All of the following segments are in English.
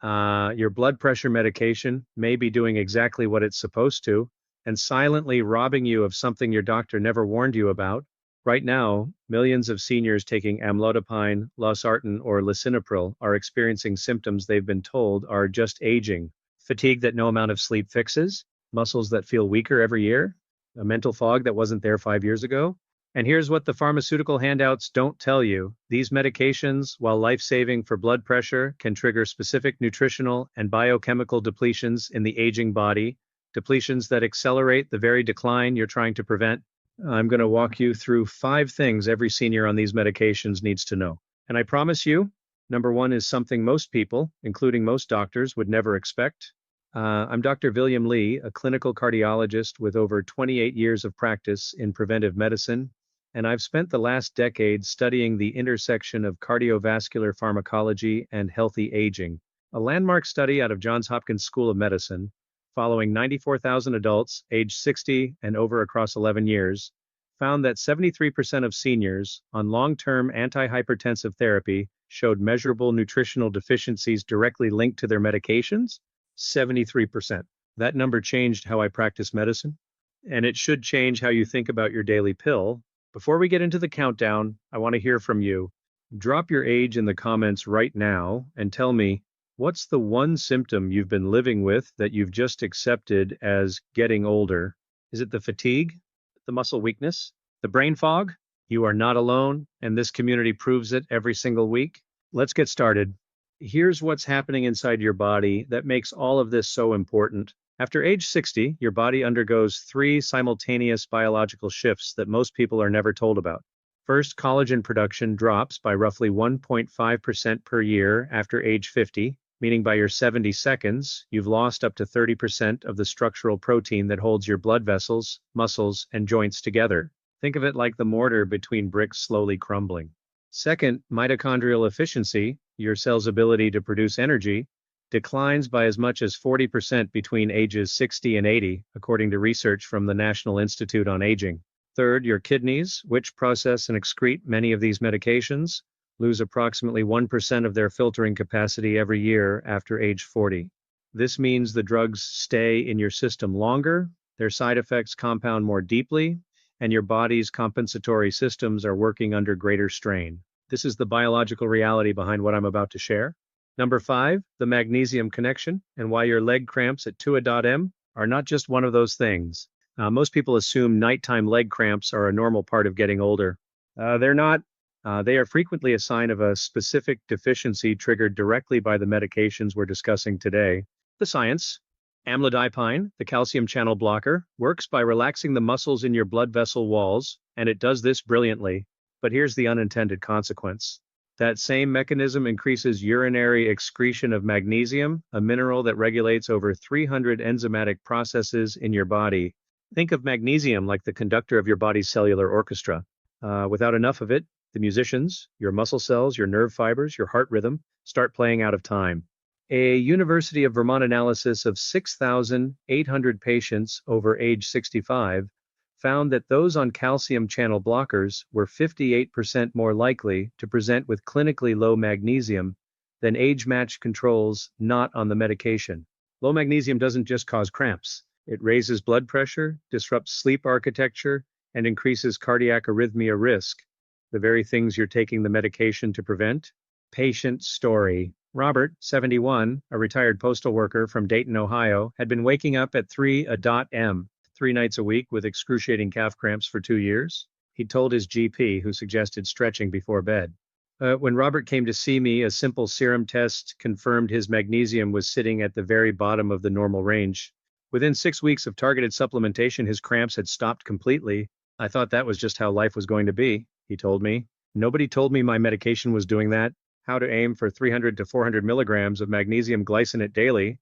Your blood pressure medication may be doing exactly what it's supposed to and silently robbing you of something your doctor never warned you about. Right now, millions of seniors taking amlodipine, losartan, or lisinopril are experiencing symptoms they've been told are just aging. Fatigue that no amount of sleep fixes, muscles that feel weaker every year, a mental fog that wasn't there 5 years ago. And here's what the pharmaceutical handouts don't tell you. These medications, while life-saving for blood pressure, can trigger specific nutritional and biochemical depletions in the aging body, depletions that accelerate the very decline you're trying to prevent. I'm going to walk you through 5 things every senior on these medications needs to know. And I promise you, number one is something most people, including most doctors, would never expect. I'm Dr. Villiam Li, a clinical cardiologist with over 28 years of practice in preventive medicine, and I've spent the last decade studying the intersection of cardiovascular pharmacology and healthy aging. A landmark study out of Johns Hopkins School of Medicine, following 94,000 adults aged 60 and over across 11 years, found that 73% of seniors on long-term antihypertensive therapy showed measurable nutritional deficiencies directly linked to their medications. 73%. That number changed how I practice medicine, and it should change how you think about your daily pill. Before we get into the countdown, I want to hear from you. Drop your age in the comments right now and tell me, what's the one symptom you've been living with that you've just accepted as getting older? Is it the fatigue, the muscle weakness, the brain fog? You are not alone, and this community proves it every single week. Let's get started. Here's what's happening inside your body that makes all of this so important. After age 60, your body undergoes 3 simultaneous biological shifts that most people are never told about. First, collagen production drops by roughly 1.5% per year after age 50, meaning by your 70 seconds, you've lost up to 30% of the structural protein that holds your blood vessels, muscles, and joints together. Think of it like the mortar between bricks slowly crumbling. Second, mitochondrial efficiency, your cell's ability to produce energy, declines by as much as 40% between ages 60 and 80, according to research from the National Institute on Aging. Third, your kidneys, which process and excrete many of these medications, lose approximately 1% of their filtering capacity every year after age 40. This means the drugs stay in your system longer, their side effects compound more deeply, and your body's compensatory systems are working under greater strain. This is the biological reality behind what I'm about to share. Number 5, the magnesium connection, and why your leg cramps at 2A.M. are not just one of those things. Most people assume nighttime leg cramps are a normal part of getting older. They're not. They are frequently a sign of a specific deficiency triggered directly by the medications we're discussing today. The science. Amlodipine, the calcium channel blocker, works by relaxing the muscles in your blood vessel walls, and it does this brilliantly. But here's the unintended consequence. That same mechanism increases urinary excretion of magnesium, a mineral that regulates over 300 enzymatic processes in your body. Think of magnesium like the conductor of your body's cellular orchestra. Without enough of it, the musicians, your muscle cells, your nerve fibers, your heart rhythm start playing out of time. A University of Vermont analysis of 6,800 patients over age 65 found that those on calcium channel blockers were 58% more likely to present with clinically low magnesium than age-matched controls not on the medication. Low magnesium doesn't just cause cramps. It raises blood pressure, disrupts sleep architecture, and increases cardiac arrhythmia risk, the very things you're taking the medication to prevent. Patient story. Robert, 71, a retired postal worker from Dayton, Ohio, had been waking up at 3A.M. 3 nights a week with excruciating calf cramps for 2 years. He told his GP, who suggested stretching before bed. When Robert came to see me, a simple serum test confirmed his magnesium was sitting at the very bottom of the normal range. Within 6 weeks of targeted supplementation, his cramps had stopped completely. I thought that was just how life was going to be, he told me. Nobody told me my medication was doing that. How to aim for 300 to 400 milligrams of magnesium glycinate daily.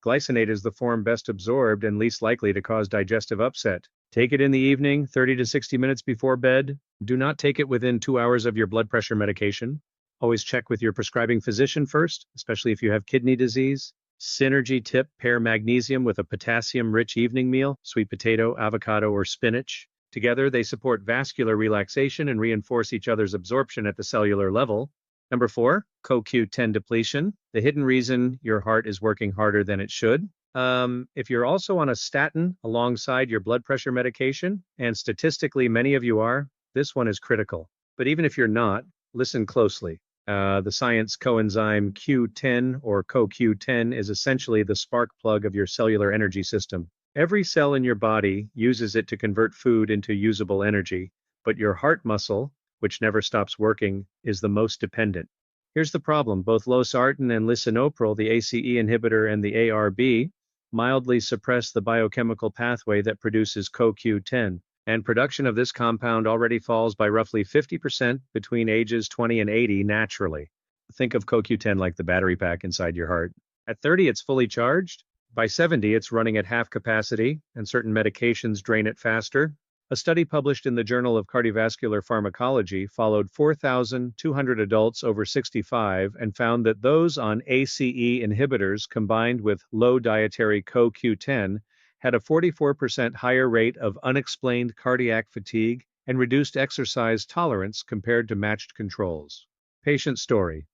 Glycinate is the form best absorbed and least likely to cause digestive upset. Take it in the evening, 30 to 60 minutes before bed. Do not take it within 2 hours of your blood pressure medication. Always check with your prescribing physician first, especially if you have kidney disease. Synergy tip, pair magnesium with a potassium-rich evening meal, sweet potato, avocado, or spinach. Together, they support vascular relaxation and reinforce each other's absorption at the cellular level. Number 4, CoQ10 depletion, the hidden reason your heart is working harder than it should. If you're also on a statin alongside your blood pressure medication, and statistically many of you are, this one is critical. But even if you're not, listen closely. The science coenzyme Q10 or CoQ10 is essentially the spark plug of your cellular energy system. Every cell in your body uses it to convert food into usable energy, but your heart muscle, which never stops working, is the most dependent. Here's the problem. Both Losartan and Lisinopril, the ACE inhibitor and the ARB, mildly suppress the biochemical pathway that produces CoQ10, and production of this compound already falls by roughly 50% between ages 20 and 80 naturally. Think of CoQ10 like the battery pack inside your heart. At 30, it's fully charged. By 70, it's running at half capacity, and certain medications drain it faster. A study published in the Journal of Cardiovascular Pharmacology followed 4,200 adults over 65 and found that those on ACE inhibitors combined with low dietary CoQ10 had a 44% higher rate of unexplained cardiac fatigue and reduced exercise tolerance compared to matched controls. Patient story.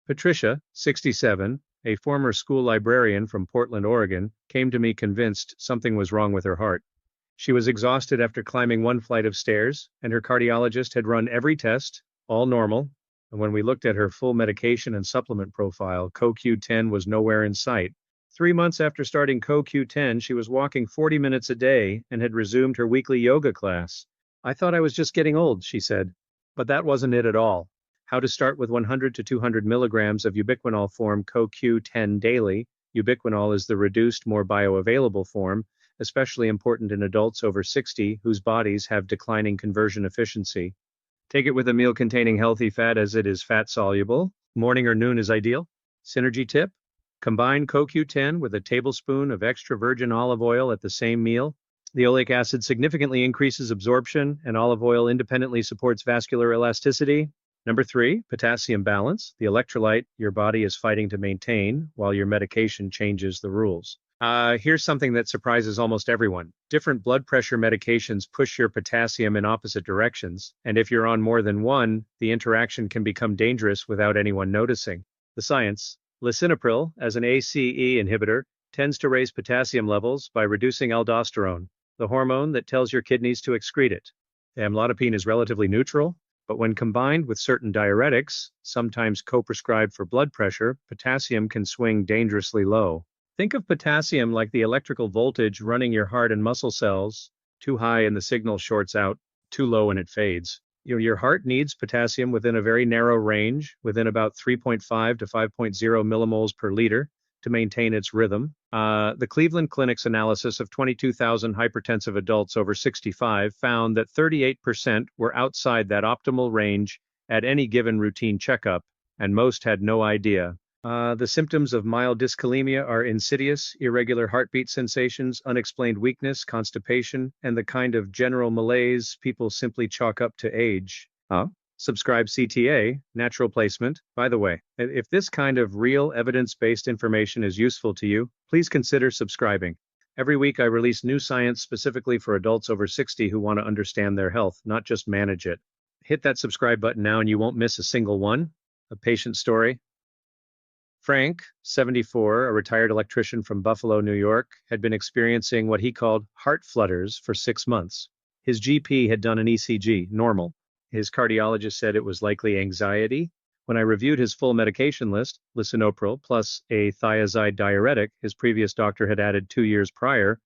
Patricia, 67, a former school librarian from Portland, Oregon, came to me convinced something was wrong with her heart. She was exhausted after climbing one flight of stairs, and her cardiologist had run every test, all normal, and when we looked at her full medication and supplement profile, CoQ10 was nowhere in sight. 3 months after starting CoQ10, she was walking 40 minutes a day and had resumed her weekly yoga class. I thought I was just getting old, she said. But that wasn't it at all. How to start with 100 to 200 milligrams of ubiquinol form CoQ10 daily. Ubiquinol is the reduced, more bioavailable form, especially important in adults over 60 whose bodies have declining conversion efficiency. Take it with a meal containing healthy fat as it is fat soluble. Morning or noon is ideal. Synergy tip: combine CoQ10 with a tablespoon of extra virgin olive oil at the same meal. The oleic acid significantly increases absorption, and olive oil independently supports vascular elasticity. Number 3, potassium balance, the electrolyte your body is fighting to maintain while your medication changes the rules. Here's something that surprises almost everyone. Different blood pressure medications push your potassium in opposite directions, and if you're on more than one, the interaction can become dangerous without anyone noticing. The science. Lisinopril, as an ACE inhibitor, tends to raise potassium levels by reducing aldosterone, the hormone that tells your kidneys to excrete it. Amlodipine is relatively neutral, but when combined with certain diuretics, sometimes co-prescribed for blood pressure, potassium can swing dangerously low. Think of potassium like the electrical voltage running your heart and muscle cells. Too high and the signal shorts out, too low and it fades. Your heart needs potassium within a very narrow range, within about 3.5 to 5.0 millimoles per liter, to maintain its rhythm. The Cleveland Clinic's analysis of 22,000 hypertensive adults over 65 found that 38% were outside that optimal range at any given routine checkup, and most had no idea. The symptoms of mild dyskilemia are insidious, irregular heartbeat sensations, unexplained weakness, constipation, and the kind of general malaise people simply chalk up to age. Subscribe CTA, natural placement. By the way, if this kind of real evidence-based information is useful to you, please consider subscribing. Every week I release new science specifically for adults over 60 who want to understand their health, not just manage it. Hit that subscribe button now and you won't miss a single one. A patient story. Frank, 74, a retired electrician from Buffalo, New York, had been experiencing what he called heart flutters for 6 months. His GP had done an ECG, normal. His cardiologist said it was likely anxiety. When I reviewed his full medication list, lisinopril plus a thiazide diuretic his previous doctor had added 2 years prior,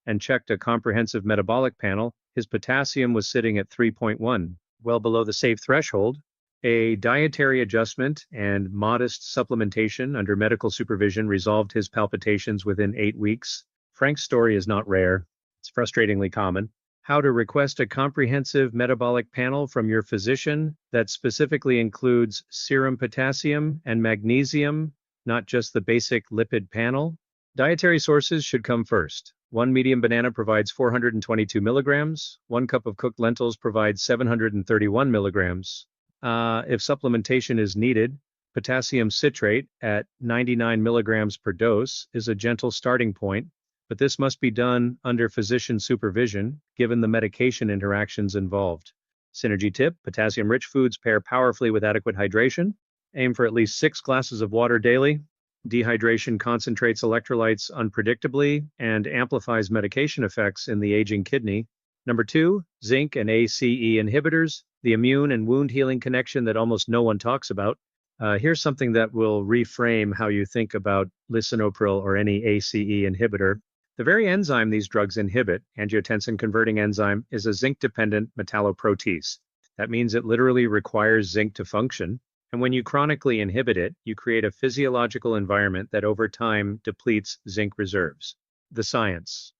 and checked a comprehensive metabolic panel, his potassium was sitting at 3.1, well below the safe threshold. A dietary adjustment and modest supplementation under medical supervision resolved his palpitations within 8 weeks. Frank's story is not rare. It's frustratingly common. How to request a comprehensive metabolic panel from your physician that specifically includes serum potassium and magnesium, not just the basic lipid panel. Dietary sources should come first. 1 medium banana provides 422 milligrams. 1 cup of cooked lentils provides 731 milligrams. If supplementation is needed, potassium citrate at 99 milligrams per dose is a gentle starting point, but this must be done under physician supervision, given the medication interactions involved. Synergy tip: potassium-rich foods pair powerfully with adequate hydration. Aim for at least 6 glasses of water daily. Dehydration concentrates electrolytes unpredictably and amplifies medication effects in the aging kidney. Number 2, zinc and ACE inhibitors, the immune and wound healing connection that almost no one talks about. Here's something that will reframe how you think about lisinopril or any ACE inhibitor. The very enzyme these drugs inhibit, angiotensin-converting enzyme, is a zinc-dependent metalloprotease. That means it literally requires zinc to function. And when you chronically inhibit it, you create a physiological environment that over time depletes zinc reserves. The science.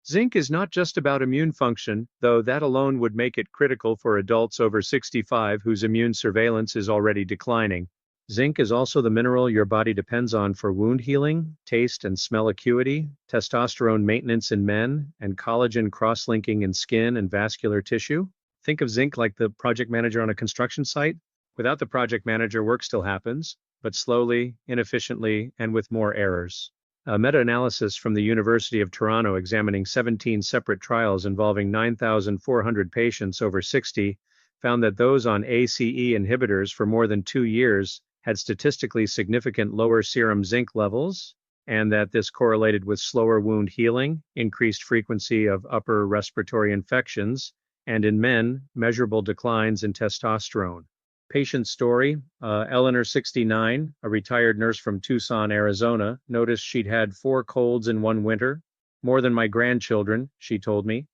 Zinc is not just about immune function, though that alone would make it critical for adults over 65 whose immune surveillance is already declining. Zinc is also the mineral your body depends on for wound healing, taste and smell acuity, testosterone maintenance in men, and collagen cross-linking in skin and vascular tissue. Think of zinc like the project manager on a construction site. Without the project manager, work still happens, but slowly, inefficiently, and with more errors. A meta-analysis from the University of Toronto examining 17 separate trials involving 9,400 patients over 60 found that those on ACE inhibitors for more than 2 years had statistically significant lower serum zinc levels, and that this correlated with slower wound healing, increased frequency of upper respiratory infections, and in men, measurable declines in testosterone. Patient story, Eleanor, 69, a retired nurse from Tucson, Arizona, noticed she'd had 4 colds in one winter, more than my grandchildren, she told me.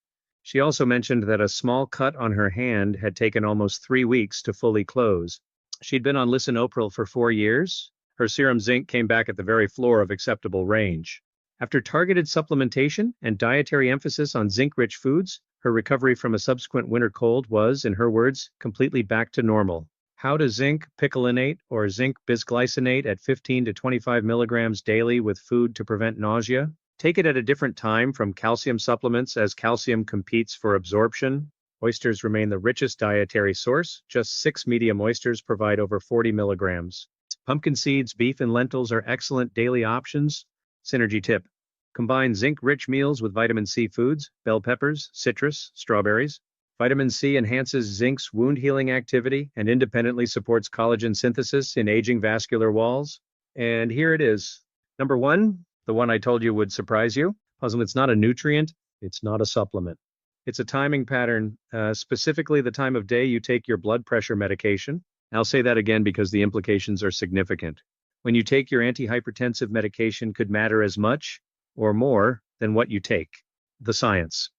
She also mentioned that a small cut on her hand had taken almost 3 weeks to fully close. She'd been on lisinopril for 4 years. Her serum zinc came back at the very floor of acceptable range. After targeted supplementation and dietary emphasis on zinc-rich foods, her recovery from a subsequent winter cold was, in her words, completely back to normal. How to zinc picolinate or zinc bisglycinate at 15 to 25 milligrams daily with food to prevent nausea. Take it at a different time from calcium supplements as calcium competes for absorption. Oysters remain the richest dietary source. Just 6 medium oysters provide over 40 milligrams. Pumpkin seeds, beef, and lentils are excellent daily options. Synergy tip. Combine zinc-rich meals with vitamin C foods, bell peppers, citrus, strawberries. Vitamin C enhances zinc's wound healing activity and independently supports collagen synthesis in aging vascular walls. And here it is. Number 1, the one I told you would surprise you. It's not a nutrient, it's not a supplement. It's a timing pattern, specifically the time of day you take your blood pressure medication. I'll say that again because the implications are significant. When you take your antihypertensive medication could matter as much or more than what you take. The science.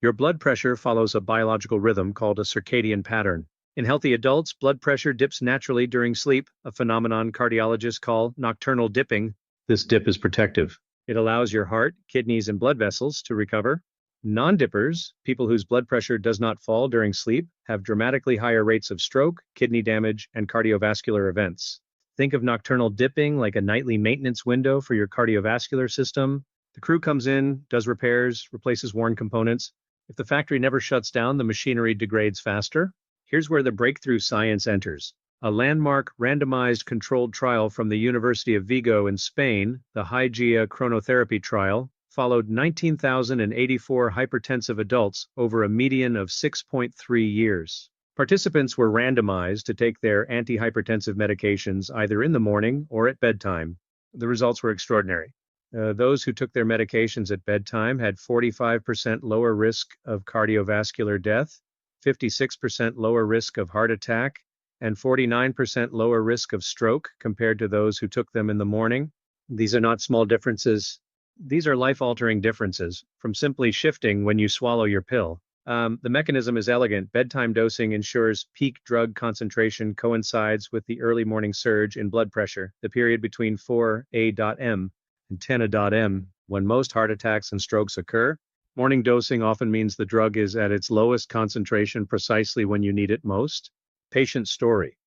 Your blood pressure follows a biological rhythm called a circadian pattern. In healthy adults, blood pressure dips naturally during sleep, a phenomenon cardiologists call nocturnal dipping. This dip is protective. It allows your heart, kidneys, and blood vessels to recover. Non-dippers, people whose blood pressure does not fall during sleep, have dramatically higher rates of stroke, kidney damage, and cardiovascular events. Think of nocturnal dipping like a nightly maintenance window for your cardiovascular system. The crew comes in, does repairs, replaces worn components. If the factory never shuts down, the machinery degrades faster. Here's where the breakthrough science enters. A landmark randomized controlled trial from the University of Vigo in Spain, the HYGEA chronotherapy trial, followed 19,084 hypertensive adults over a median of 6.3 years. Participants were randomized to take their antihypertensive medications either in the morning or at bedtime. The results were extraordinary. Those who took their medications at bedtime had 45% lower risk of cardiovascular death, 56% lower risk of heart attack, and 49% lower risk of stroke compared to those who took them in the morning. These are not small differences. These are life-altering differences from simply shifting when you swallow your pill. The mechanism is elegant. Bedtime dosing ensures peak drug concentration coincides with the early morning surge in blood pressure, the period between 4 a.m. and 10 a.m. when most heart attacks and strokes occur. Morning dosing often means the drug is at its lowest concentration precisely when you need it most. Patient story.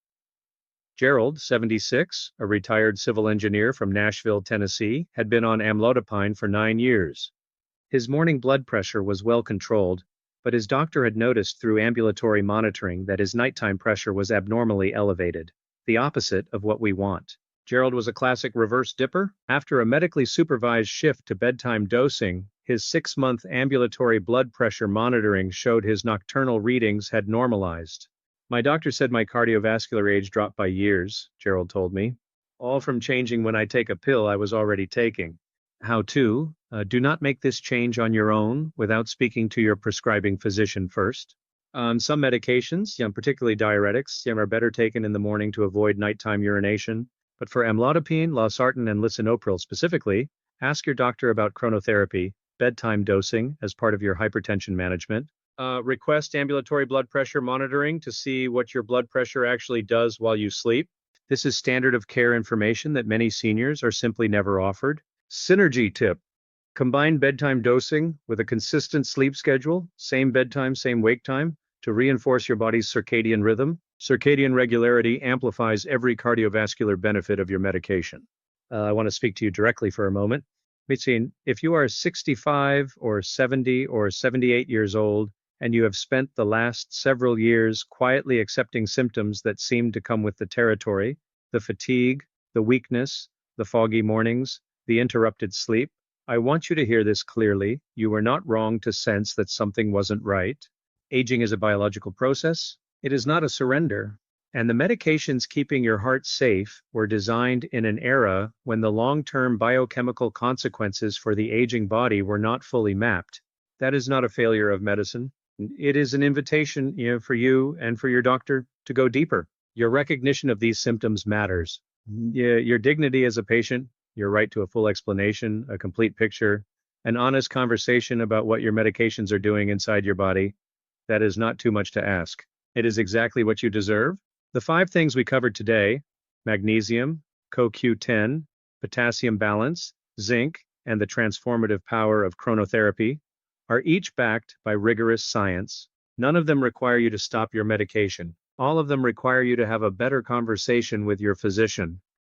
Gerald, 76, a retired civil engineer from Nashville, Tennessee, had been on Amlodipine for 9 years. His morning blood pressure was well controlled, but his doctor had noticed through ambulatory monitoring that his nighttime pressure was abnormally elevated, the opposite of what we want. Gerald was a classic reverse dipper. After a medically supervised shift to bedtime dosing, his 6-month ambulatory blood pressure monitoring showed his nocturnal readings had normalized. My doctor said my cardiovascular age dropped by years, Gerald told me. All from changing when I take a pill I was already taking. How to? Do not make this change on your own without speaking to your prescribing physician first. Some medications, particularly diuretics, are better taken in the morning to avoid nighttime urination. But for amlodipine, losartan, and lisinopril specifically, ask your doctor about chronotherapy, bedtime dosing as part of your hypertension management. Request ambulatory blood pressure monitoring to see what your blood pressure actually does while you sleep. This is standard of care information that many seniors are simply never offered. Synergy tip. Combine bedtime dosing with a consistent sleep schedule, same bedtime, same wake time, to reinforce your body's circadian rhythm. Circadian regularity amplifies every cardiovascular benefit of your medication. I want to speak to you directly for a moment. If you are 65 or 70 or 78 years old, and you have spent the last several years quietly accepting symptoms that seem to come with the territory, the fatigue, the weakness, the foggy mornings, the interrupted sleep, I want you to hear this clearly. You are not wrong to sense that something wasn't right. Aging is a biological process. It is not a surrender. And the medications keeping your heart safe were designed in an era when the long-term biochemical consequences for the aging body were not fully mapped. That is not a failure of medicine. It is an invitation, for you and for your doctor to go deeper. Your recognition of these symptoms matters. Your dignity as a patient, your right to a full explanation, a complete picture, an honest conversation about what your medications are doing inside your body, that is not too much to ask. It is exactly what you deserve. The 5 things we covered today, magnesium, CoQ10, potassium balance, zinc, and the transformative power of chronotherapy, are each backed by rigorous science. None of them require you to stop your medication. All of them require you to have a better conversation with your physician.